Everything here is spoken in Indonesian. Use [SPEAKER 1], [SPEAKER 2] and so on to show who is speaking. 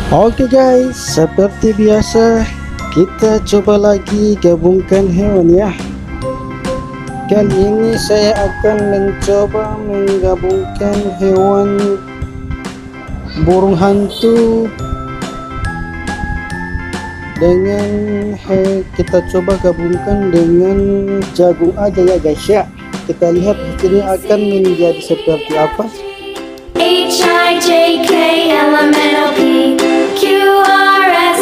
[SPEAKER 1] Oke guys, seperti biasa kita coba lagi gabungkan hewan ya. Kali ini saya akan mencoba menggabungkan hewan burung hantu dengan kita coba gabungkan dengan jagung aja ya guys ya. Kita lihat ini akan menjadi seperti apa.
[SPEAKER 2] H-I-J-K-L-M-N-O-P Q-R-S